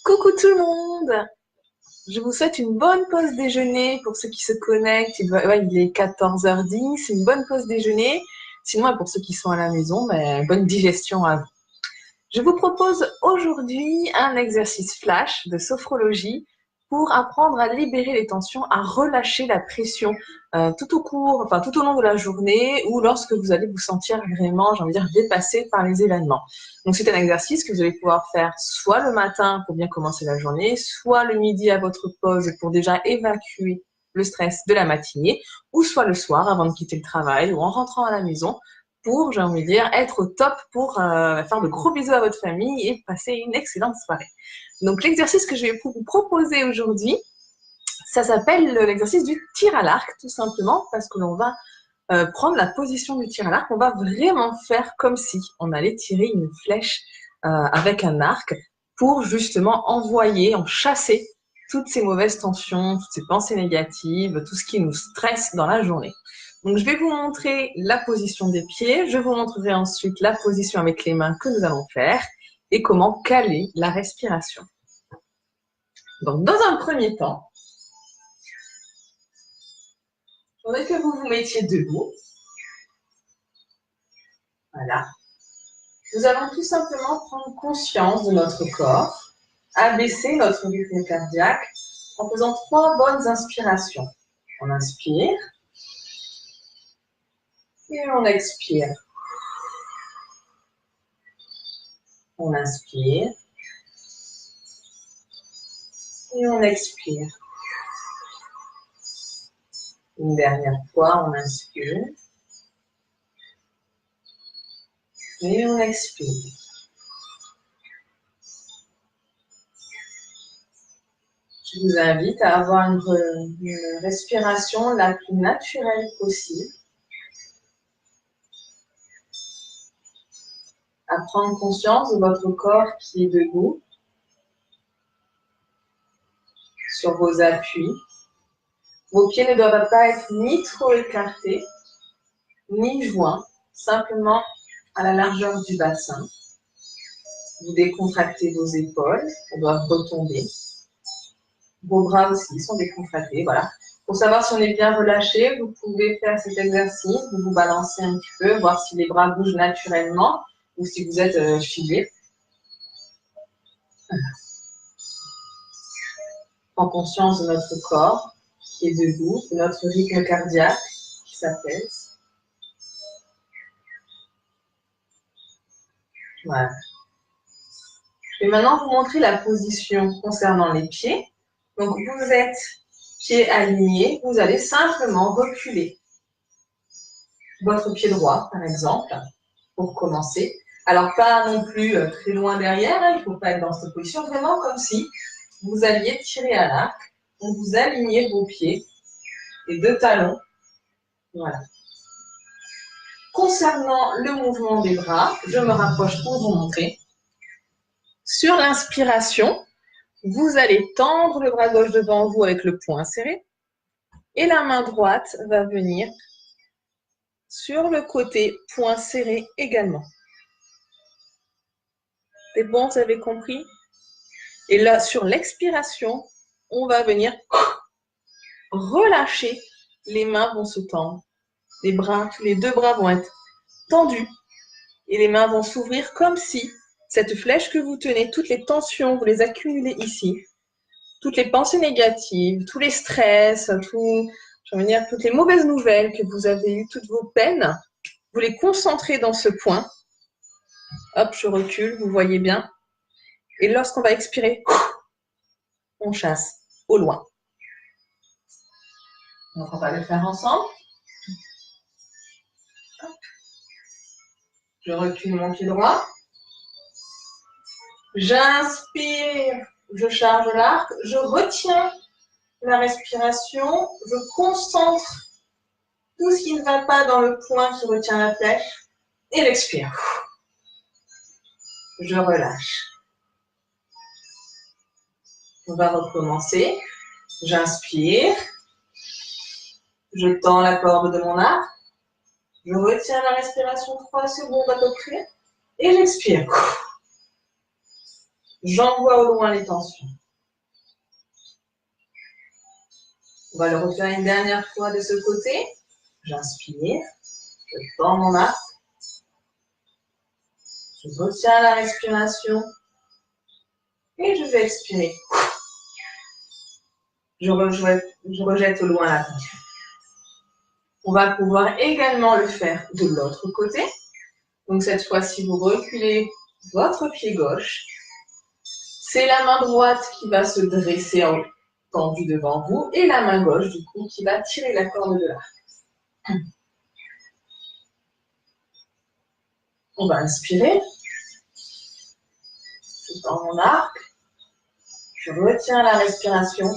Coucou tout le monde! Je vous souhaite une bonne pause déjeuner pour ceux qui se connectent. Il est 14h10, une bonne pause déjeuner. Sinon, pour ceux qui sont à la maison, bonne digestion à vous. Je vous propose aujourd'hui un exercice flash de sophrologie pour apprendre à libérer les tensions, à relâcher la pression tout au long de la journée ou lorsque vous allez vous sentir vraiment, j'ai envie de dire, dépassé par les événements. Donc, c'est un exercice que vous allez pouvoir faire soit le matin pour bien commencer la journée, soit le midi à votre pause pour déjà évacuer le stress de la matinée, ou soit le soir avant de quitter le travail ou en rentrant à la maison pour, j'ai envie de dire, être au top pour faire de gros bisous à votre famille et passer une excellente soirée. Donc, l'exercice que je vais vous proposer aujourd'hui, ça s'appelle l'exercice du tir à l'arc, tout simplement, parce que l'on va prendre la position du tir à l'arc. On va vraiment faire comme si on allait tirer une flèche avec un arc pour justement chasser toutes ces mauvaises tensions, toutes ces pensées négatives, tout ce qui nous stresse dans la journée. Donc, je vais vous montrer la position des pieds. Je vous montrerai ensuite la position avec les mains que nous allons faire et comment caler la respiration. Donc, dans un premier temps, il faudrait que vous vous mettiez debout. Voilà. Nous allons tout simplement prendre conscience de notre corps, abaisser notre rythme cardiaque en faisant 3 bonnes inspirations. On inspire et on expire. On inspire et on expire. Une dernière fois, on inspire et on expire. Je vous invite à avoir une respiration la plus naturelle possible. À prendre conscience de votre corps qui est debout, sur vos appuis. Vos pieds ne doivent pas être ni trop écartés, ni joints, simplement à la largeur du bassin. Vous décontractez vos épaules, elles doivent retomber. Vos bras aussi sont décontractés, voilà. Pour savoir si on est bien relâché, vous pouvez faire cet exercice, vous balancez un petit peu, voir si les bras bougent naturellement ou si vous êtes figé. En conscience de notre corps qui est debout, de notre rythme cardiaque qui s'apaise. Voilà. Je vais maintenant vous montrer la position concernant les pieds. Donc, vous êtes pieds alignés, vous allez simplement reculer votre pied droit, par exemple, pour commencer. Alors, pas non plus très loin derrière, il ne faut pas être dans cette position, vraiment comme si vous alliez tirer à l'arc. Donc, vous alignez vos pieds, les 2 talons. Voilà. Concernant le mouvement des bras, je me rapproche pour vous montrer. Sur l'inspiration, vous allez tendre le bras gauche devant vous avec le poing serré et la main droite va venir sur le côté, poing serré également. C'est bon, vous avez compris? Et là, sur l'expiration, on va venir relâcher. Les mains vont se tendre. Les bras, les 2 bras vont être tendus et les mains vont s'ouvrir comme si cette flèche que vous tenez, toutes les tensions, vous les accumulez ici. Toutes les pensées négatives, tous les stress, toutes les mauvaises nouvelles que vous avez eues, toutes vos peines, vous les concentrez dans ce point. Hop, je recule, vous voyez bien. Et lorsqu'on va expirer, on chasse au loin. Donc, on va le faire ensemble. Hop. Je recule mon pied droit. J'inspire, je charge l'arc, je retiens la respiration, je concentre tout ce qui ne va pas dans le point qui retient la flèche et j'expire. Je relâche. On va recommencer. J'inspire. Je tends la corde de mon arc. Je retiens la respiration 3 secondes à peu près et j'expire. J'envoie au loin les tensions. On va le refaire une dernière fois de ce côté. J'inspire, je tends mon arc. Je retiens la respiration et je vais expirer. Je rejette au loin la tension. On va pouvoir également le faire de l'autre côté. Donc cette fois-ci, vous reculez votre pied gauche. C'est la main droite qui va se dresser en tendu devant vous et la main gauche, du coup, qui va tirer la corde de l'arc. On va inspirer. Je tends mon arc. Je retiens la respiration.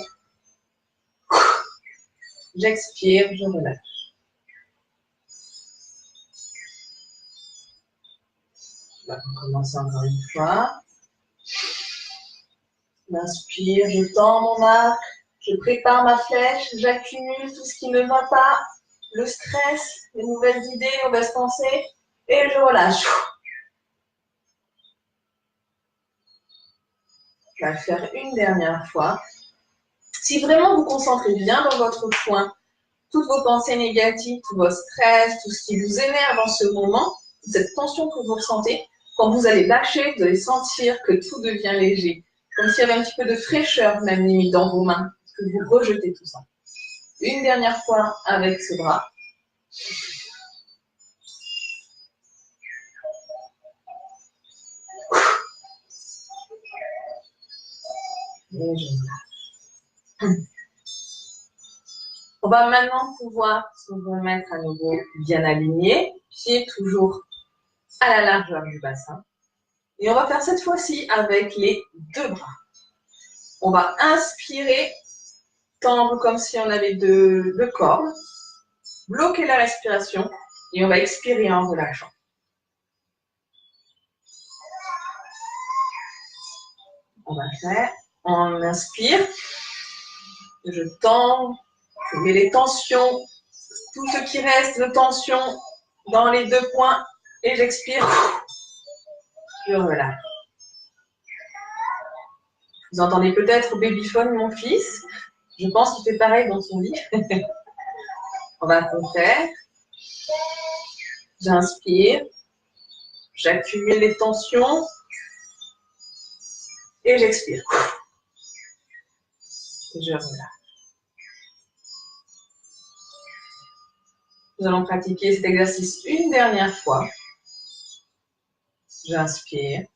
J'expire, je relâche. On va recommencer encore une fois. J'inspire, je tends mon arc, je prépare ma flèche, j'accumule tout ce qui ne va pas, le stress, les nouvelles idées, les mauvaises pensées, et je relâche. Je vais le faire une dernière fois. Si vraiment vous concentrez bien dans votre point, toutes vos pensées négatives, tout votre stress, tout ce qui vous énerve en ce moment, cette tension que vous ressentez, quand vous allez lâcher, vous allez sentir que tout devient léger. Comme s'il y avait un petit peu de fraîcheur, même limite, dans vos mains, parce que vous rejetez tout ça. Une dernière fois avec ce bras. Et je relâche. On va maintenant pouvoir se remettre à nouveau bien aligné, pieds toujours à la largeur du bassin. Et on va faire cette fois-ci avec les deux bras. On va inspirer, tendre comme si on avait deux cordes, bloquer la respiration et on va expirer en relâchant. On va faire, on inspire, je tends, je mets les tensions, tout ce qui reste de tension dans les deux points et j'expire, je relâche. Vous entendez peut-être au babyphone mon fils, je pense qu'il fait pareil dans son lit. On va refaire, j'inspire, j'accumule les tensions et j'expire. Et je relâche. Nous allons pratiquer cet exercice une dernière fois. J'inspire.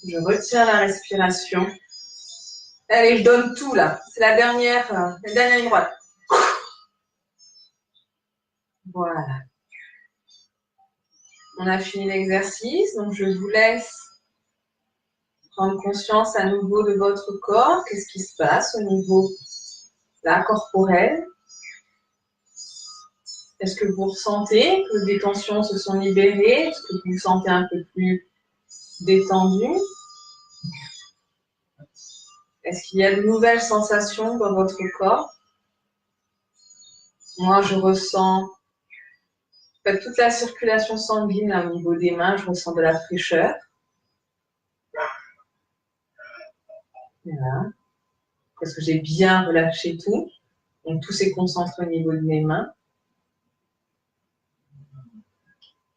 Je retiens la respiration. Allez, je donne tout là. C'est la dernière ligne droite. Voilà. On a fini l'exercice, donc je vous laisse prendre conscience à nouveau de votre corps. Qu'est-ce qui se passe au niveau là, corporel? Est-ce que vous ressentez que des tensions se sont libérées? Est-ce que vous vous sentez un peu plus détendu? Est-ce qu'il y a de nouvelles sensations dans votre corps? Moi, je ressens toute la circulation sanguine au niveau des mains, je ressens de la fraîcheur. Voilà. Parce que j'ai bien relâché tout. Donc, tout s'est concentré au niveau de mes mains.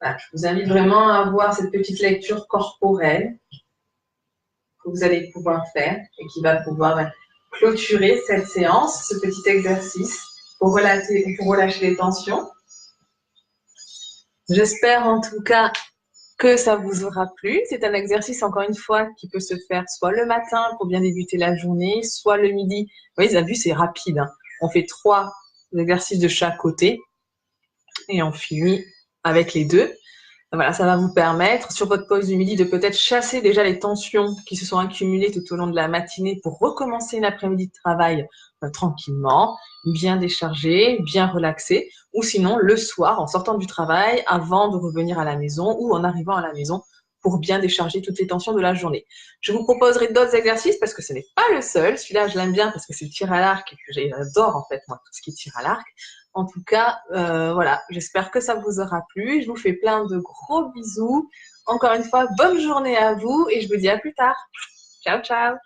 Voilà. Je vous invite vraiment à avoir cette petite lecture corporelle que vous allez pouvoir faire et qui va pouvoir clôturer cette séance, ce petit exercice pour relâcher les tensions. J'espère en tout cas que ça vous aura plu. C'est un exercice, encore une fois, qui peut se faire soit le matin pour bien débuter la journée, soit le midi. Vous voyez, vous avez vu, c'est rapide. Hein. On fait 3 exercices de chaque côté et on finit avec les 2. Voilà, ça va vous permettre, sur votre pause du midi, de peut-être chasser déjà les tensions qui se sont accumulées tout au long de la matinée pour recommencer une après-midi de travail tranquillement, bien déchargé, bien relaxé, ou sinon le soir, en sortant du travail, avant de revenir à la maison ou en arrivant à la maison, pour bien décharger toutes les tensions de la journée. Je vous proposerai d'autres exercices parce que ce n'est pas le seul. Celui-là, je l'aime bien parce que c'est le tir à l'arc et que j'adore en fait, moi, tout ce qui est tir à l'arc. En tout cas, voilà, j'espère que ça vous aura plu. Je vous fais plein de gros bisous. Encore une fois, bonne journée à vous et je vous dis à plus tard. Ciao, ciao!